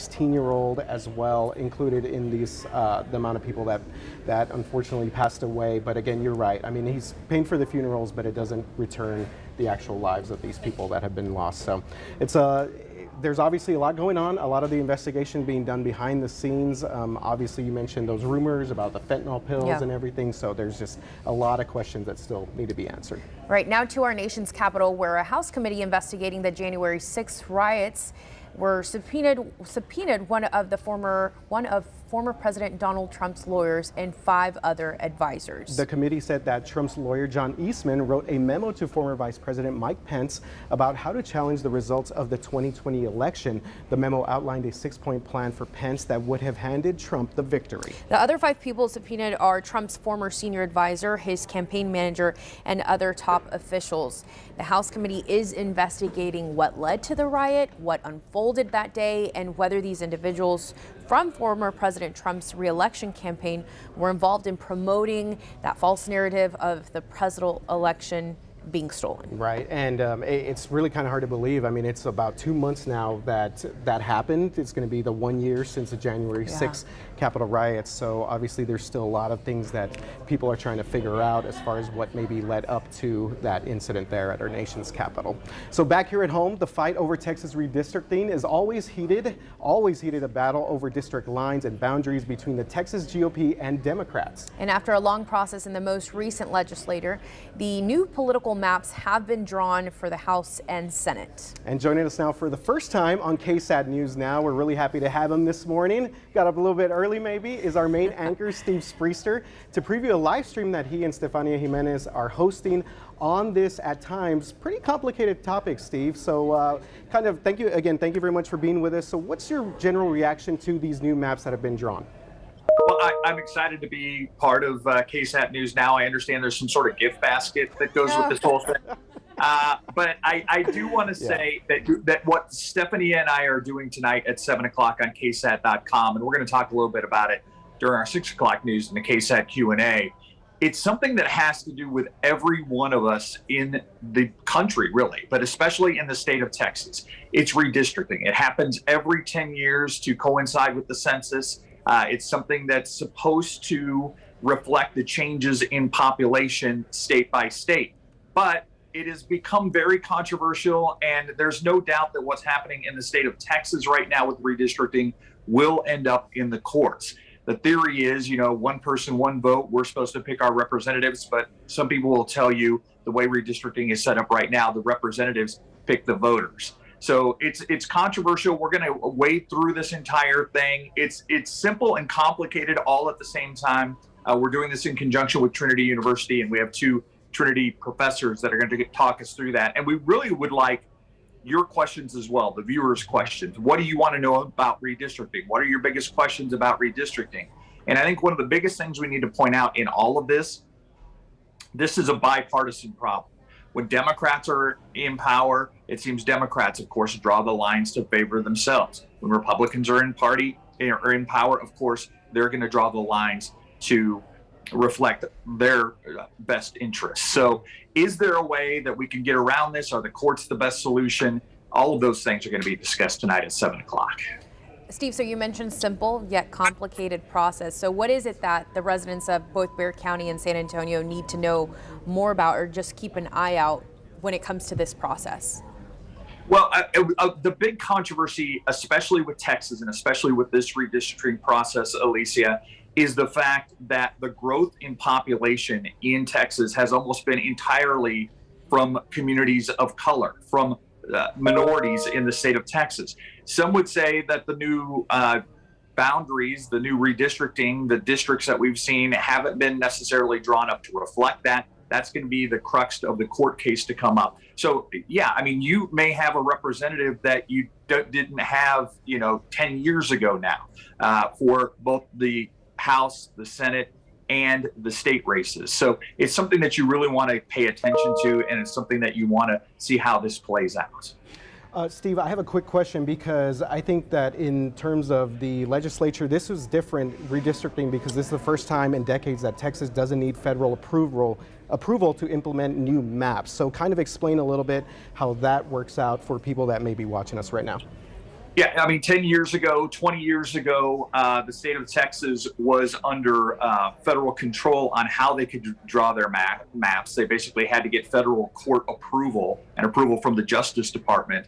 16-year-old as well included in these the amount of people that unfortunately passed away. But again, you're right. I mean, he's paying for the funerals, but it doesn't return the actual lives of these people that have been lost. So it's there's obviously a lot going on, a lot of the investigation being done behind the scenes. Obviously, you mentioned those rumors about the fentanyl pills and everything, so there's just a lot of questions that still need to be answered. Right now to our nation's capital, where a House committee investigating the January 6th riots were subpoenaed one of former President Donald Trump's lawyers and 5 other advisors. The committee said that Trump's lawyer, John Eastman, wrote a memo to former Vice President Mike Pence about how to challenge the results of the 2020 election. The memo outlined a 6-point plan for Pence that would have handed Trump the victory. The other 5 people subpoenaed are Trump's former senior advisor, his campaign manager, and other top officials. The House committee is investigating what led to the riot, what unfolded that day, and whether these individuals from former President Trump's re-election campaign were involved in promoting that false narrative of the presidential election being stolen. Right, and it's really kind of hard to believe. I mean, it's about 2 months now that happened. It's going to be the 1 year since the January 6th Capitol riots. So obviously there's still a lot of things that people are trying to figure out as far as what maybe led up to that incident there at our nation's capital. So back here at home, the fight over Texas redistricting is always heated a battle over district lines and boundaries between the Texas GOP and Democrats. And after a long process in the most recent legislature, the new political maps have been drawn for the House and Senate. And joining us now for the first time on KSAT News Now, we're really happy to have him this morning. Got up a little bit early maybe, is our main anchor, Steve Spriester, to preview a live stream that he and Stefania Jimenez are hosting on this at times pretty complicated topic, Steve. So thank you very much for being with us. So what's your general reaction to these new maps that have been drawn? Well, I'm excited to be part of KSAT News Now. I understand there's some sort of gift basket that goes with this whole thing. But I do want to say that what Stephanie and I are doing tonight at 7 o'clock on KSAT.com, and we're going to talk a little bit about it during our 6 o'clock news in the KSAT Q&A, it's something that has to do with every one of us in the country, really, but especially in the state of Texas. It's redistricting. It happens every 10 years to coincide with the census. It's something that's supposed to reflect the changes in population state by state. But it has become very controversial, and there's no doubt that what's happening in the state of Texas right now with redistricting will end up in the courts. The theory is, one person, one vote. We're supposed to pick our representatives, but some people will tell you the way redistricting is set up right now, the representatives pick the voters. So it's controversial. We're going to wade through this entire thing. It's simple and complicated all at the same time. We're doing this in conjunction with Trinity University, and we have 2 Trinity professors that are going to talk us through that. And we really would like your questions as well, the viewers' questions. What do you want to know about redistricting? What are your biggest questions about redistricting? And I think one of the biggest things we need to point out in all of this is a bipartisan problem. When Democrats are in power, it seems Democrats, of course, draw the lines to favor themselves. When Republicans are in power, of course, they're going to draw the lines to reflect their best interests. So is there a way that we can get around this? Are the courts the best solution? All of those things are going to be discussed tonight at 7 o'clock. Steve, so you mentioned simple yet complicated process. So what is it that the residents of both Bexar County and San Antonio need to know more about, or just keep an eye out when it comes to this process? Well, the big controversy, especially with Texas and especially with this redistricting process, Alicia, is the fact that the growth in population in Texas has almost been entirely from communities of color, from minorities in the state of Texas. Some would say that the new boundaries, the new redistricting, the districts that we've seen haven't been necessarily drawn up to reflect that. That's going to be the crux of the court case to come up. So, yeah, I mean, you may have a representative that you didn't have, 10 years ago now for both the House, the Senate, and the state races. So it's something that you really want to pay attention to, and it's something that you want to see how this plays out. Steve, I have a quick question, because I think that in terms of the legislature, this was different redistricting, because this is the first time in decades that Texas doesn't need federal approval to implement new maps. So kind of explain a little bit how that works out for people that may be watching us right now. Yeah, I mean, 10 years ago, 20 years ago, the state of Texas was under federal control on how they could draw their maps. They basically had to get federal court approval and approval from the Justice Department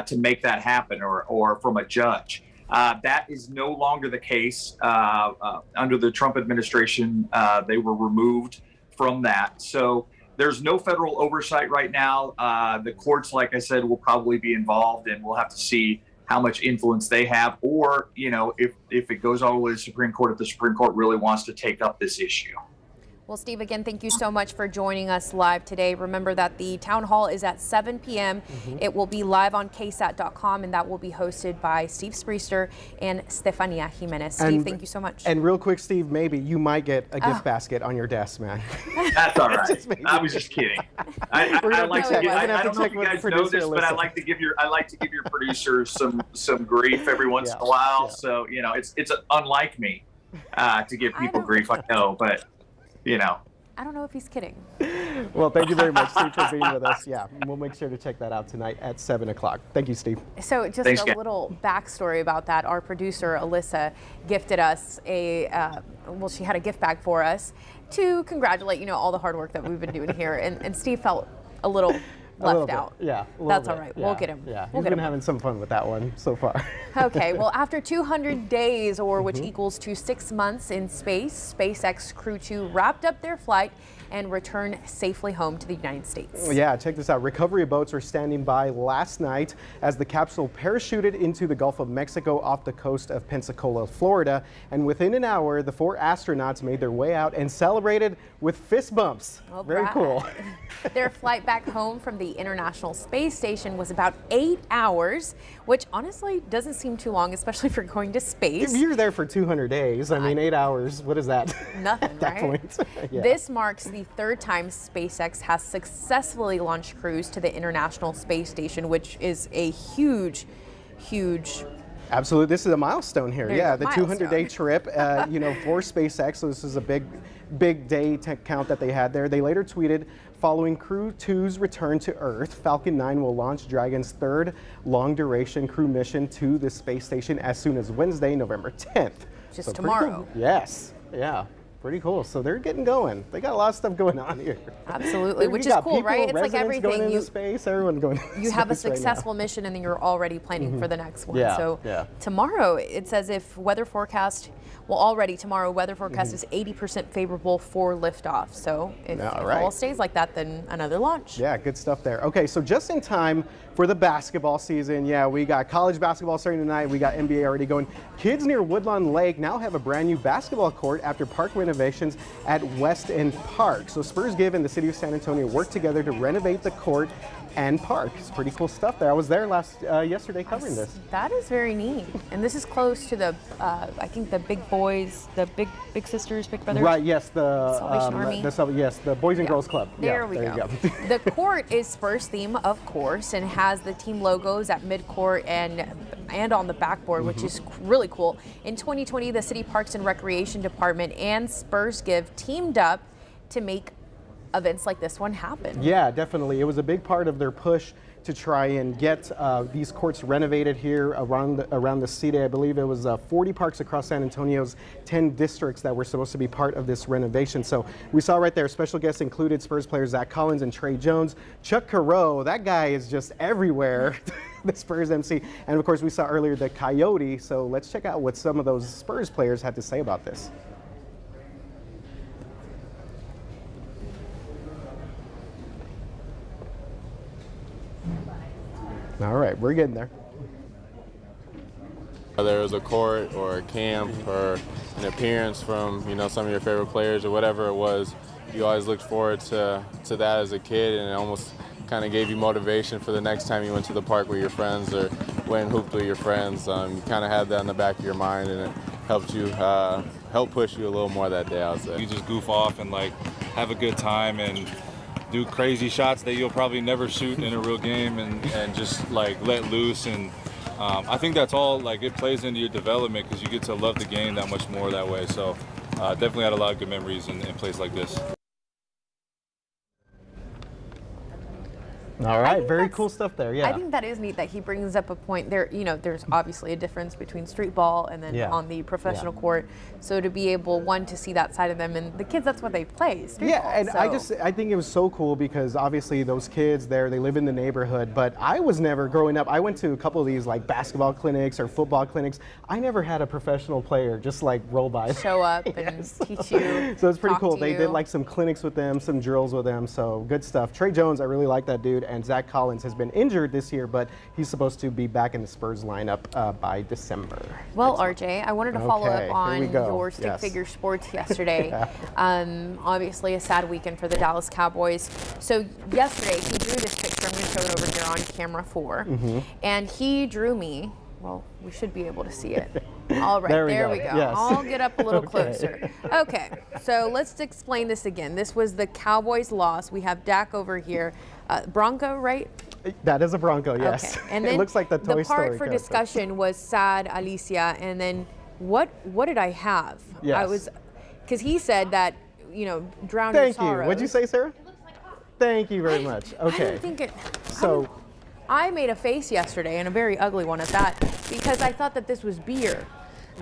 to make that happen, or from a judge. That is no longer the case. Under the Trump administration, they were removed from that. So there's no federal oversight right now. The courts, like I said, will probably be involved, and we'll have to see how much influence they have, or, if it goes all the way to the Supreme Court, if the Supreme Court really wants to take up this issue. Well, Steve, again, thank you so much for joining us live today. Remember that the town hall is at 7 p.m. It will be live on KSAT.com, and that will be hosted by Steve Spriester and Stefania Jimenez. Steve, thank you so much. And real quick, Steve, maybe you might get a gift basket on your desk, man. That's all right. I was just kidding. I like to. I don't know if you guys know this, but I like to give your producers some grief every once in a while. Yeah. So it's unlike me to give people grief. I know, but. I don't know if he's kidding. Well, thank you very much, Steve, for being with us. Yeah, we'll make sure to check that out tonight at 7 o'clock. Thank you, Steve. So just a little backstory about that. Our producer, Alyssa, gifted us she had a gift bag for us to congratulate, all the hard work that we've been doing here. And Steve felt a little left out. Yeah, that's all right. Yeah. We'll get him. Yeah, he's been having some fun with that one so far. Okay, well, after 200 days, or which equals to 6 months in space, SpaceX Crew 2 wrapped up their flight and returned safely home to the United States. Yeah, check this out. Recovery boats were standing by last night as the capsule parachuted into the Gulf of Mexico off the coast of Pensacola, Florida. And within an hour, the 4 astronauts made their way out and celebrated with fist bumps. Well, very cool. Their flight back home from the International Space Station was about 8 hours, which honestly doesn't seem too long, especially for going to space. If you're there for 200 days, I mean, 8 hours, what is that? Nothing, at that point. Yeah. This marks the 3rd time SpaceX has successfully launched crews to the International Space Station, which is a huge. Absolutely, this is a milestone here. Yeah, the 200-day trip, for SpaceX. So this is a big day to count that they had there. They later tweeted, following Crew 2's return to Earth, Falcon 9 will launch Dragon's 3rd long-duration crew mission to the space station as soon as Wednesday, November 10th. Just tomorrow. Cool. Yes. Yeah. Pretty cool. So they're getting going. They got a lot of stuff going on here. Absolutely, which is cool, right? It's like everything. Going into space, everyone going into You have a successful mission, and then you're already planning for the next one. Yeah, so tomorrow, it says if weather forecast, tomorrow weather forecast is 80% favorable for liftoff. So if all stays like that, then another launch. Yeah, good stuff there. Okay, so just in time for the basketball season. Yeah, we got college basketball starting tonight. We got NBA already going. Kids near Woodlawn Lake now have a brand new basketball court after park renovations at West End Park. So Spurs Give and the city of San Antonio worked together to renovate the court and park. It's pretty cool stuff there. I was there yesterday covering this. That is very neat. And this is close to the, I think the big boys, the big sisters, big brothers. Right, yes, the Salvation Army. The Boys and Girls Club. There we go. The court is Spurs theme, of course, and has the team logos at midcourt and on the backboard, which is really cool. In 2020, the City Parks and Recreation Department and Spurs Give teamed up to make events like this one happen. Yeah, definitely. It was a big part of their push to try and get these courts renovated here around the city. I believe it was 40 parks across San Antonio's 10 districts that were supposed to be part of this renovation. So we saw right there, special guests included Spurs players Zach Collins and Trey Jones. Chuck Carreau, that guy is just everywhere, the Spurs MC. And of course, we saw earlier the Coyote. So let's check out what some of those Spurs players had to say about this. All right, we're getting there. Whether it was a court or a camp or an appearance from, some of your favorite players or whatever it was, you always looked forward to that as a kid, and it almost kind of gave you motivation for the next time you went to the park with your friends or went and hooped with your friends. You kind of had that in the back of your mind, and it helped you, help push you a little more that day, I would say. You just goof off and have a good time and do crazy shots that you'll probably never shoot in a real game, and just let loose. And I think that's all, it plays into your development because you get to love the game that much more that way. So definitely had a lot of good memories in a place like this. All right, think very that's- cool stuff there. Yeah. I think that is neat that he brings up a point there. You know, there's obviously a difference between street ball and then Yeah. on the professional court. So to be able, one, to see that side of them, and the kids, that's what they play, street Yeah, ball. and So- I think it was so cool because obviously those kids there, they live in the neighborhood, but I was never growing up. I went to a couple of these like basketball clinics or football clinics. I never had a professional player just like roll by. show up and Yes. teach you. So it's pretty talk cool. to They you. did like some clinics with them, some drills with them. So good stuff. Trey Jones, I really like that dude. And Zach Collins has been injured this year, but he's supposed to be back in the Spurs lineup by December. Well, RJ, I wanted to follow Okay, up here we on go. your stick Yes. figure sports yesterday. Yeah. Obviously, a sad weekend for the Dallas Cowboys. So yesterday, he drew this picture. I'm going to show it over here on camera 4. Mm-hmm. And he drew me. Well, we should be able to see it. All right, There there we we go. go. Yes. I'll get up a little Okay. closer. Okay, so let's explain this again. This was the Cowboys' loss. We have Dak over here. Bronco, right? That is a Bronco, yes. Okay. And then it looks like the Toy part Story for character. discussion was sad, Alicia, and then what did I have? I Yes. was, because he said that, you know, drown your Thank you. sorrows. What'd you say, Sarah? Thank you very much. I Okay. didn't think it. So, I made a face yesterday, and a very ugly one at that, because I thought that this was beer.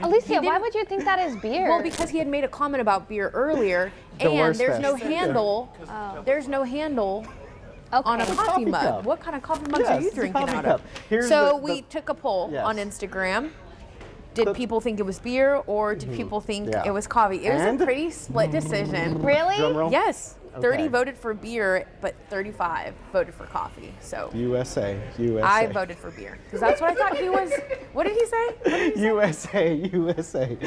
Alicia, why didn't- would you think that is beer? Well, because he had made a comment about beer earlier, The and worst there's no fest. handle. There's no handle on a Okay. coffee Coffee mug. cup. What kind of coffee mugs Yes, are you it's a drinking coffee out cup. of? Here's So the- we took a poll Yes. on Instagram. Did people think it was beer, or did people think Yeah. it was coffee? It was And? a pretty split decision. Really? drum roll. Yes, 30 Okay. voted for beer, but 35 voted for coffee. So USA. I voted for beer because that's what I thought he was. What did he say? USA, USA.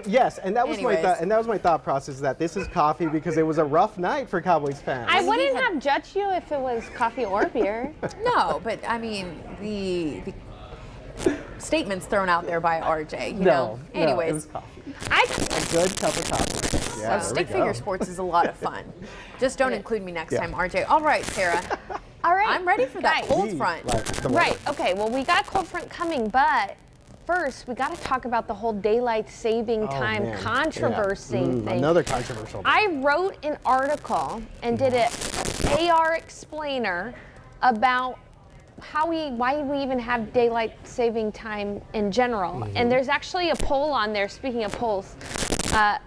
Yes, and that was Anyways. my thought process that this is coffee because it was a rough night for Cowboys fans. I wouldn't had- have judged you if it was coffee or beer. No, but I mean the statements thrown out there by RJ. You know. no, Anyways, it was coffee. I A good cup of coffee. Yeah, there we stick go. figure sports is a lot of fun. Just don't include me next Yeah. time, RJ. All right, Sarah. all right. I'm ready for that Guys. cold We front. like the weather. Right. Okay. Well, we got a cold front coming, but first we got to talk about the whole daylight saving Oh, time man. controversy Yeah. thing. Another controversial. I wrote an article and did an AR explainer about why we even have daylight saving time in general. And there's actually a poll on there. Speaking of polls,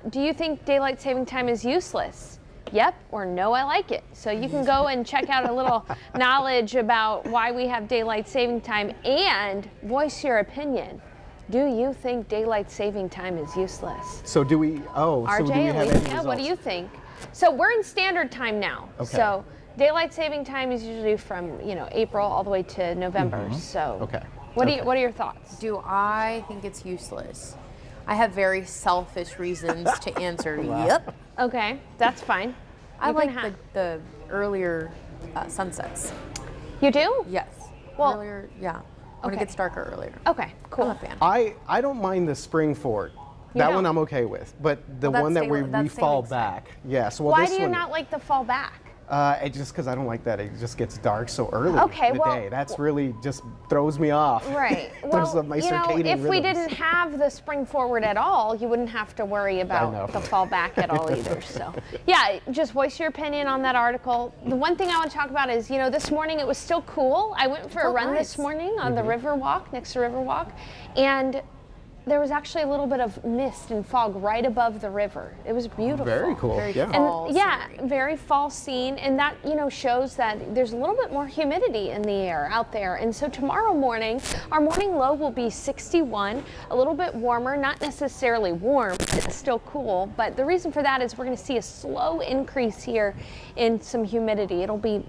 do you think daylight saving time is useless? Yep or no, I like it. So you can go and check out a little knowledge about why we have daylight saving time and voice your opinion. Do you think daylight saving time is useless? So do we? Oh, so do we RJ, have any Alicia, what do results? you think? So we're in standard time now. Okay. So daylight saving time is usually from April all the way to November. So Mm-hmm. Okay. What Okay. are your thoughts? Do I think it's useless? I have very selfish reasons to answer. Yep. Okay, that's fine. I You like can the earlier sunsets. You do? Yes. Well- earlier, yeah. When Okay. it gets darker earlier. Okay, cool. I'm a fan. I don't mind the spring fort. You That don't? one I'm okay with, but the Well, that's one that we that's fall sailing time. back. Yes. Well, Why this do you one, not like the fall back? It just because I don't like that it just gets dark so early Okay, in the well- day. That's really just throws me off. Right. Throws Well, up my if circadian we rhythms. didn't have the spring forward at all, you wouldn't have to worry know. about the fall back at all either. So, yeah, just voice your opinion on that article. The one thing I want to talk about is, this morning it was still cool. I went for a felt run nice. this morning on the Mm-hmm. river walk, next to River Walk, and there was actually a little bit of mist and fog right above the river. It was beautiful. Very cool. Very yeah. fall. And yeah, scenery. very fall scene, and that shows that there's a little bit more humidity in the air out there. And so tomorrow morning, our morning low will be 61, a little bit warmer, not necessarily warm, but it's still cool. But the reason for that is we're going to see a slow increase here in some humidity. It'll be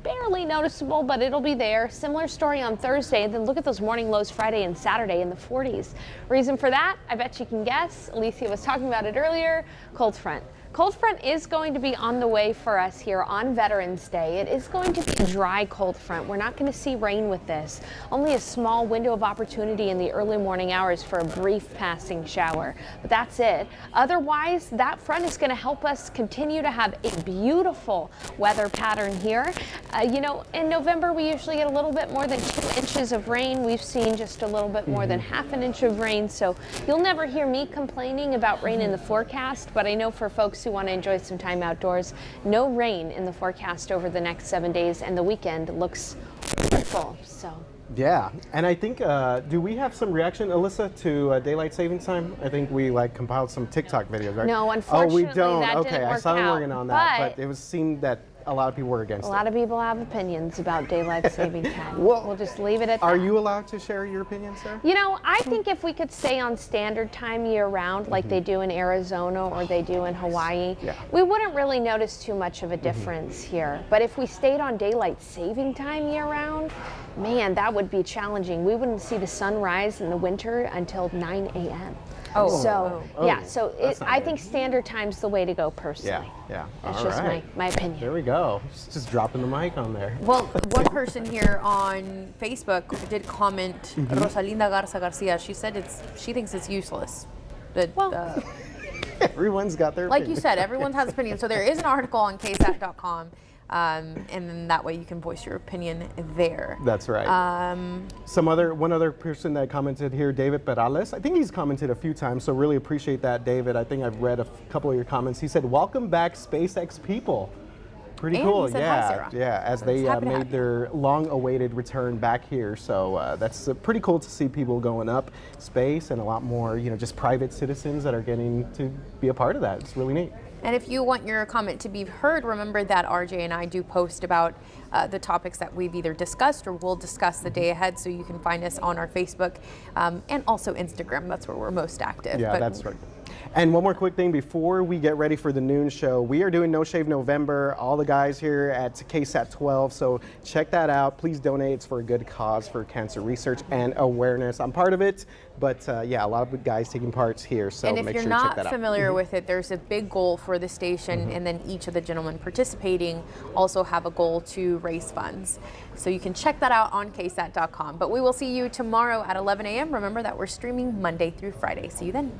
barely noticeable, but it'll be there. Similar story on Thursday, and then look at those morning lows Friday and Saturday in the 40s. Reason for that, I bet you can guess. Alicia was talking about it earlier, cold front. Cold front is going to be on the way for us here on Veterans Day. It is going to be a dry cold front. We're not going to see rain with this. Only a small window of opportunity in the early morning hours for a brief passing shower. But that's it. Otherwise, that front is going to help us continue to have a beautiful weather pattern here. In November, we usually get a little bit more than 2 inches of rain. We've seen just a little bit more than half an inch of rain. So you'll never hear me complaining about rain in the forecast, but I know for folks who want to enjoy some time outdoors. No rain in the forecast over the next 7 days, and the weekend looks wonderful. So. Yeah, and I think, do we have some reaction, Alyssa, to daylight savings time? I think we compiled some TikTok videos, right? No, unfortunately, oh, we don't. that Okay, didn't I work saw them out, working on that, but but it seemed that a lot of people were against a it. lot of people have opinions about daylight saving time. Well, we'll just leave it at that. Are you allowed to share your opinion, Sarah? You know, I think if we could stay on standard time year round, like they do in Arizona or they do in Hawaii, we wouldn't really notice too much of a difference here. But if we stayed on daylight saving time year round, man, that would be challenging. We wouldn't see the sun rise in the winter until 9 a.m. I think standard time's the way to go personally. Yeah. That's All just right. my opinion. There we go. Just dropping the mic on there. Well, one person here on Facebook did comment, Rosalinda Garza Garcia. She said she thinks it's useless. Everyone's got their like opinion. you said, everyone has opinions. So there is an article on KSAT.com. And then that way you can voice your opinion there. That's right. One other person that commented here, David Perales. I think he's commented a few times, so really appreciate that, David. I think I've read a couple of your comments. He said, "Welcome back, SpaceX people." Pretty And cool. he said hi, Sarah. Yeah. As So they he's happy to have made you. their long-awaited return back here, so that's pretty cool to see people going up space and a lot more, just private citizens that are getting to be a part of that. It's really neat. And if you want your comment to be heard, remember that RJ and I do post about the topics that we've either discussed or will discuss the day ahead. So you can find us on our Facebook and also Instagram. That's where we're most active. Yeah, that's right. And one more quick thing before we get ready for the noon show. We are doing No Shave November, all the guys here at KSAT 12. So check that out. Please donate. It's for a good cause for cancer research and awareness. I'm part of it, but a lot of guys taking parts here. So and if make you're sure you check not that out. familiar with it, there's a big goal for the station, and then each of the gentlemen participating also have a goal to raise funds. So you can check that out on KSAT.com. But we will see you tomorrow at 11 a.m. Remember that we're streaming Monday through Friday. See you then.